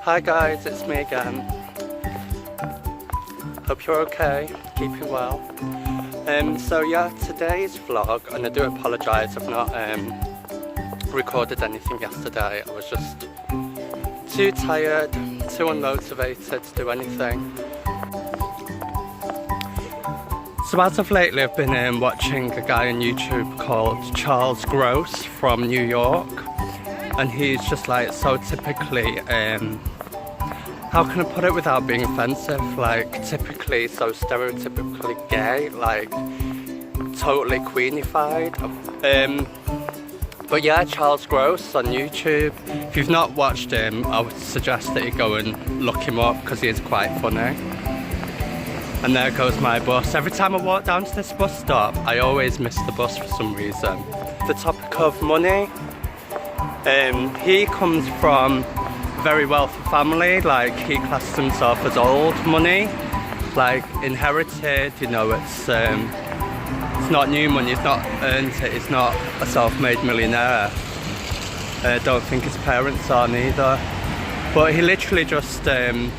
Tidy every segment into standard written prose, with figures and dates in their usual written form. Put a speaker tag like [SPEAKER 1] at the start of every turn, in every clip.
[SPEAKER 1] Hi guys, it's me again. Hope you're okay, keeping well. So yeah, today's vlog, and I do apologise I've not recorded anything yesterday. I was just too tired, too unmotivated to do anything. So as of lately I've been watching a guy on YouTube called Charles Gross from New York, and he's just like so typically, how can I put it without being offensive, like typically so stereotypically gay, like totally queenified. But yeah, Charles Gross on YouTube. If you've not watched him, I would suggest that you go and look him up because he is quite funny. And there goes my bus. Every time I walk down to this bus stop, I always miss the bus for some reason. The topic of money. He comes from a very wealthy family, like he classes himself as old money, like inherited, you know, it's not new money, he's not earned it, he's not a self-made millionaire. I don't think his parents are neither. But he literally just, and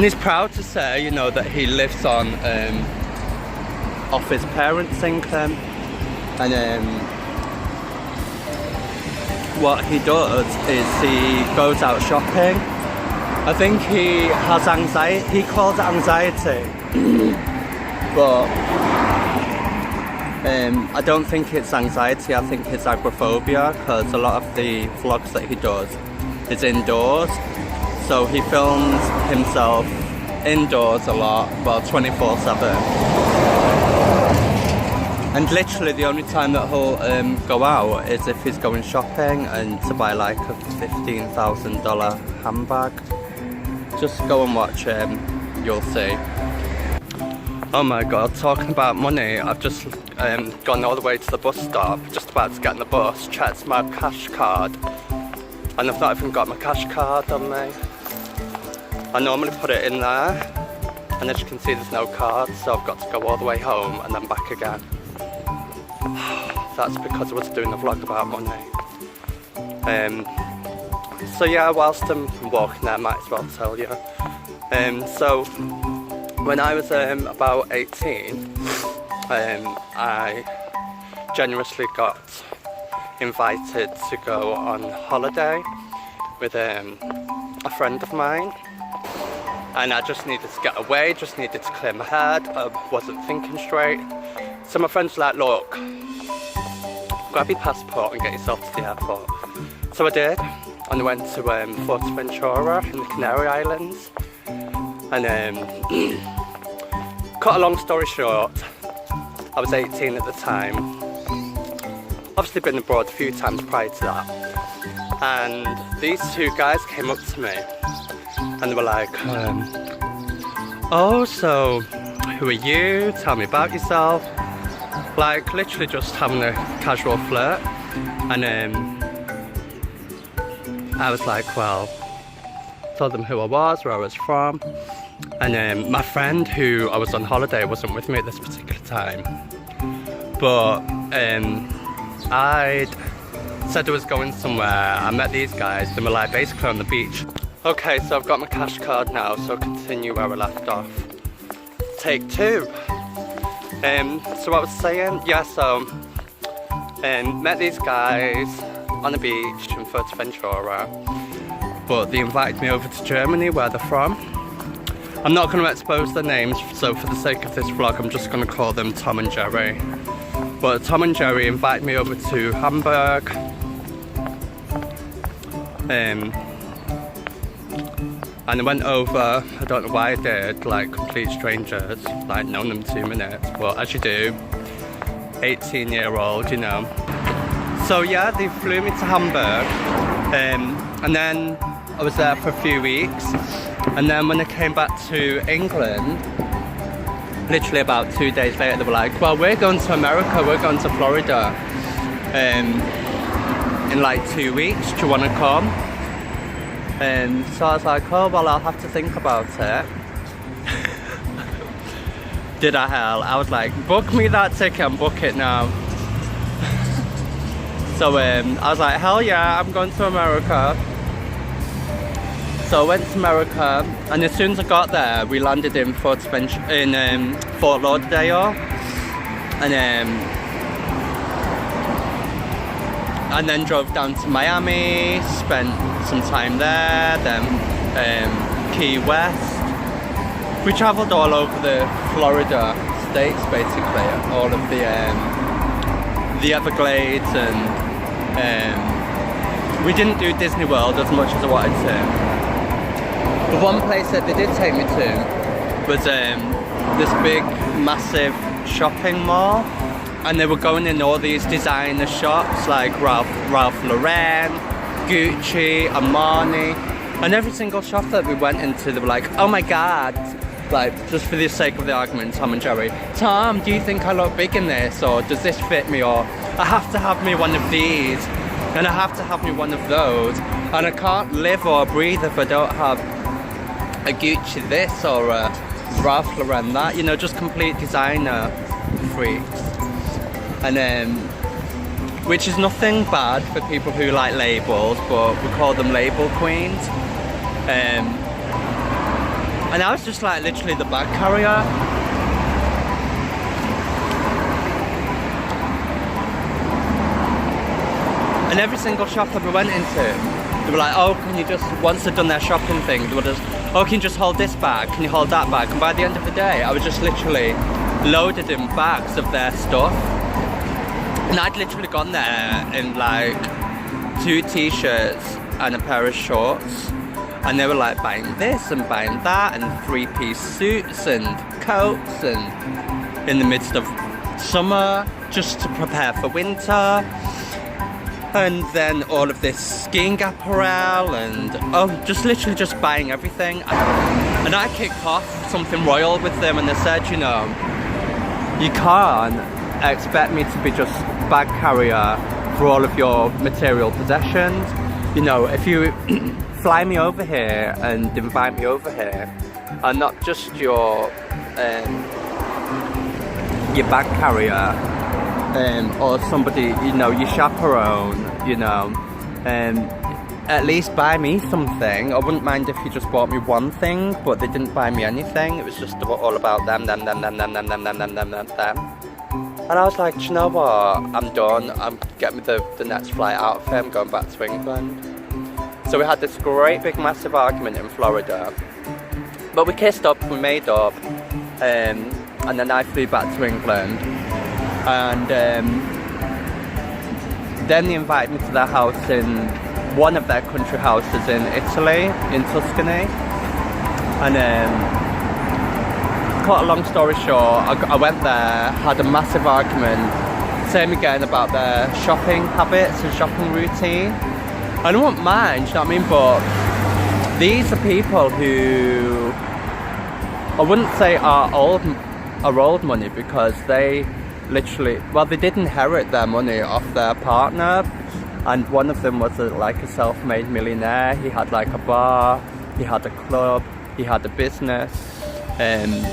[SPEAKER 1] he's proud to say, you know, that he lives on, off his parents' income. And what he does is he goes out shopping. I think he has anxiety, he calls it anxiety. But I don't think it's anxiety, I think it's agoraphobia, because a lot of the vlogs that he does is indoors. So he films himself indoors a lot, well 24/7. And literally the only time that he'll go out is if he's going shopping and to buy like a $15,000 handbag. Just go and watch him, you'll see. Oh my god, talking about money, I've just gone all the way to the bus stop, just about to get on the bus, checked my cash card, and I've not even got my cash card on me. I normally put it in there, and as you can see there's no card, so I've got to go all the way home and then back again. That's because I was doing a vlog about money. So yeah, whilst I'm walking there, I might as well tell you. So when I was about 18, I generously got invited to go on holiday with a friend of mine. And I just needed to get away, just needed to clear my head, I wasn't thinking straight. So my friend's like, look, grab your passport and get yourself to the airport. So I did, and I went to Fuerteventura in the Canary Islands. And cut a long story short, I was 18 at the time. Obviously been abroad a few times prior to that. And these two guys came up to me and they were like, oh, so who are you? Tell me about yourself. Like literally just having a casual flirt. And I was like, well, told them who I was, where I was from. And my friend who I was on holiday wasn't with me at this particular time. But I'd said I was going somewhere. I met these guys, they were like basically on the beach. Okay, so I've got my cash card now, so I'll continue where I left off. Take two. So I was saying, yeah, so met these guys on the beach in Fuerteventura, but they invited me over to Germany, where they're from. I'm not going to expose their names, so for the sake of this vlog, I'm just going to call them Tom and Jerry. But Tom and Jerry invited me over to Hamburg. And I went over, I don't know why I did, like complete strangers, like known them 2 minutes, but as you do, 18-year-old, you know. So yeah, they flew me to Hamburg, and then I was there for a few weeks, and then when I came back to England, literally about 2 days later, they were like, well, we're going to America, we're going to Florida, in like 2 weeks, do you want to come? So I was like, oh, well, I'll have to think about it. Did I hell? I was like, book me that ticket and book it now. So I was like, hell yeah, I'm going to America. So I went to America, and as soon as I got there, we landed in Fort Lauderdale, and then drove down to Miami, spent some time there, then Key West. We travelled all over the Florida states, basically, all of the Everglades, and we didn't do Disney World as much as I wanted to. The one place that they did take me to was this big, massive shopping mall, and they were going in all these designer shops like Ralph Lauren, Gucci, Armani, and every single shop that we went into, they were like, oh my god, like, just for the sake of the argument, Tom and Jerry, Tom, do you think I look big in this, or does this fit me, or I have to have me one of these, and I have to have me one of those, and I can't live or breathe if I don't have a Gucci this or a Ralph Lauren that, you know, just complete designer freaks. And which is nothing bad for people who like labels, but we call them label queens. And I was just like literally the bag carrier. And every single shop that we went into, they were like, oh, can you just, once they'd done their shopping thing, they were just, oh, can you just hold this bag? Can you hold that bag? And by the end of the day, I was just literally loaded in bags of their stuff. And I'd literally gone there in like 2 t-shirts and a pair of shorts. And they were like buying this and buying that, and 3-piece suits and coats, and in the midst of summer, just to prepare for winter. And then all of this skiing apparel, and just literally just buying everything. And I kicked off something royal with them, and they said, you know, you can't expect me to be just bag carrier for all of your material possessions. You know, if you fly me over here and invite me over here, and not just your bag carrier, or somebody, you know, your chaperone, you know, at least buy me something. I wouldn't mind if you just bought me one thing, but they didn't buy me anything. It was just all about them. And I was like, do you know what, I'm done. I'm getting me the next flight out of here. I'm going back to England. So we had this great big massive argument in Florida, but we kissed up, we made up, and then I flew back to England. And then they invited me to their house in one of their country houses in Italy, in Tuscany. And cut a long story short, I went there, had a massive argument, same again about their shopping habits and shopping routine. I don't mind, you know what I mean, but these are people who I wouldn't say are old money, because they literally, well, they did inherit their money off their partner, and one of them was like a self-made millionaire. He had like a bar, he had a club, he had a business, and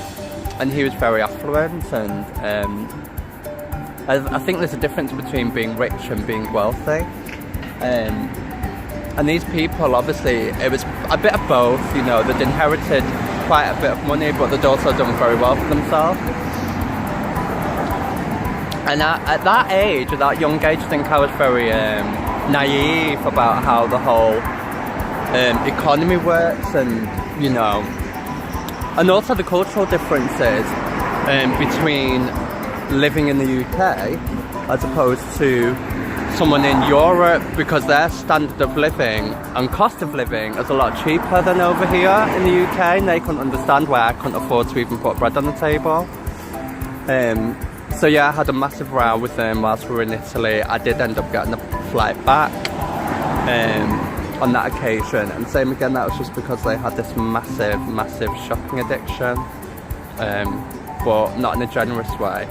[SPEAKER 1] he was very affluent. And I think there's a difference between being rich and being wealthy. And these people, obviously, it was a bit of both, you know. They'd inherited quite a bit of money, but they'd also done very well for themselves. And at that age, at that young age, I think I was very naive about how the whole economy works, and, you know, and also the cultural differences between living in the UK as opposed to someone in Europe, because their standard of living and cost of living is a lot cheaper than over here in the UK, and they couldn't understand why I couldn't afford to even put bread on the table. So yeah, I had a massive row with them whilst we were in Italy. I did end up getting a flight back on that occasion, and same again, that was just because they had this massive shopping addiction, but not in a generous way.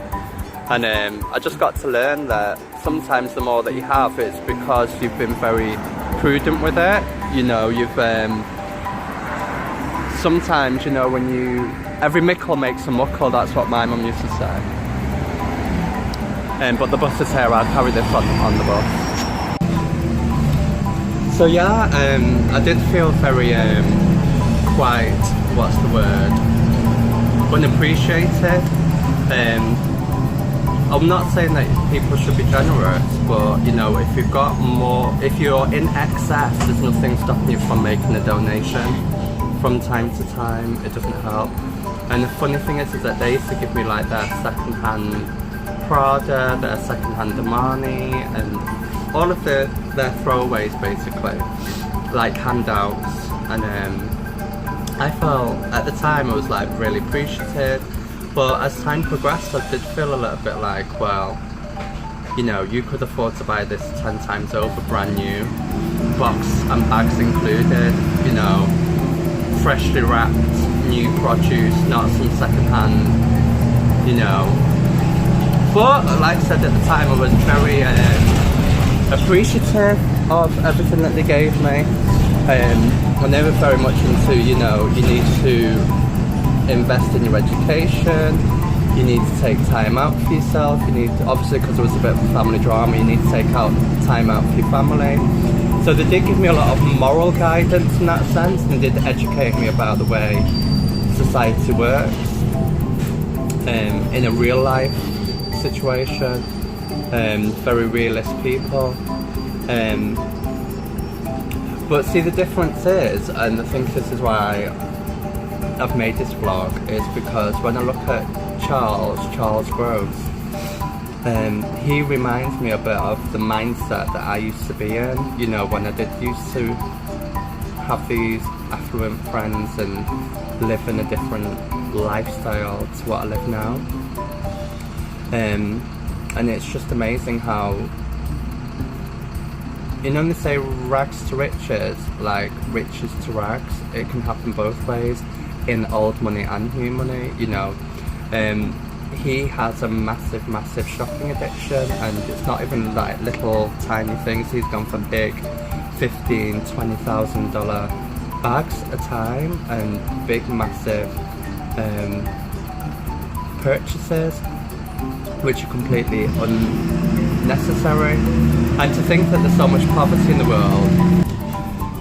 [SPEAKER 1] And I just got to learn that sometimes the more that you have, it's because you've been very prudent with it. You know, you've sometimes, you know, when every mickle makes a muckle, that's what my mum used to say. But the bus is here, I'll carry this on the bus. So yeah, I did feel very quite, what's the word, unappreciated. I'm not saying that people should be generous, but you know, if you've got more, if you're in excess, there's nothing stopping you from making a donation from time to time. It doesn't help. And the funny thing is that they used to give me like their second-hand Prada, their second-hand Armani, and all of their throwaways basically, like handouts. And I felt at the time I was like really appreciative. But as time progressed, I did feel a little bit like, well, you know, you could afford to buy this 10 times over, brand new, box and bags included, you know, freshly wrapped, new produce, not some second-hand, you know. But like I said at the time, I was very appreciative of everything that they gave me. And they were very much into, you know, you need to invest in your education, you need to take time out for yourself, you need to, obviously because there was a bit of a family drama, you need to take out time out for your family. So they did give me a lot of moral guidance in that sense, and they did educate me about the way society works in a real life situation, very realist people. But see, the difference is, and I think this is why I've made this vlog, is because when I look at Charles Gross, he reminds me a bit of the mindset that I used to be in, you know, when I used to have these affluent friends and live in a different lifestyle to what I live now. And it's just amazing how, you know, they say rags to riches, like riches to rags, it can happen both ways. In old money and new money, you know. He has a massive shopping addiction, and it's not even like little tiny things. He's gone for big $15,000, $20,000 bags a time, and big massive purchases which are completely unnecessary. And to think that there's so much poverty in the world,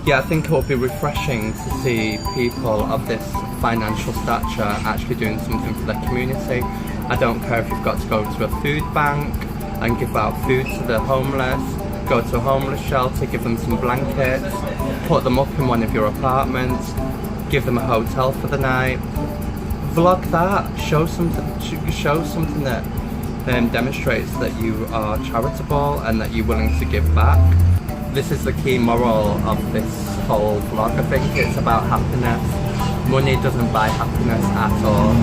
[SPEAKER 1] yeah, I think it will be refreshing to see people of this financial stature actually doing something for their community. I don't care if you've got to go to a food bank and give out food to the homeless, go to a homeless shelter, give them some blankets, put them up in one of your apartments, give them a hotel for the night. Vlog that, show something that demonstrates that you are charitable and that you're willing to give back. This is the key moral of this whole vlog. I think it's about happiness. Money doesn't buy happiness at all.